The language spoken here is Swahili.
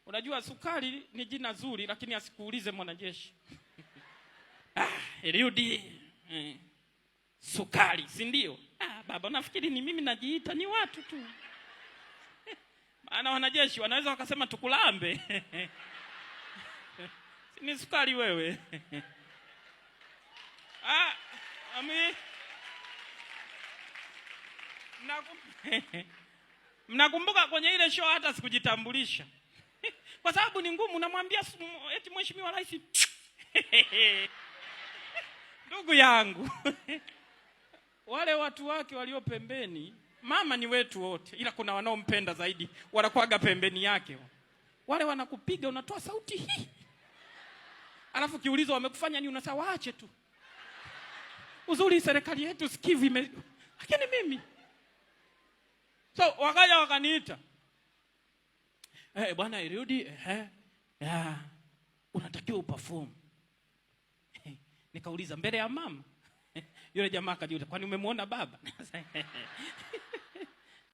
Unajua sukari ni jina zuri, lakini asikuulize mwanajeshi. Eliudi sukari, si ndio? Baba, nafikiri ni mimi najiita, ni watu tu. Maana wanajeshi wanaweza wakasema tukulambe. Ni sukari wewe. Mnakumbuka kwenye ile show hata sikujitambulisha. Kwa sababu ni ngumu, namwambia eti Mheshimiwa Rais. Ndugu yangu. Wale watu wake walio pembeni, mama ni wetu wote, ila kuna wanaompenda zaidi, wanakuaga pembeni yake. Wale wanakupiga unatoa sauti hii. Alafu kiulizo wamekufanya nini, unasema waache tu. Uzuri serikali yetu sikivu lakini mimi. So wakaja wakaniita. Bwana Eliudi, unatakiwa uperform. Nikauliza mbele ya mama. Yule jamaa akajiuliza, kwani umemwona baba?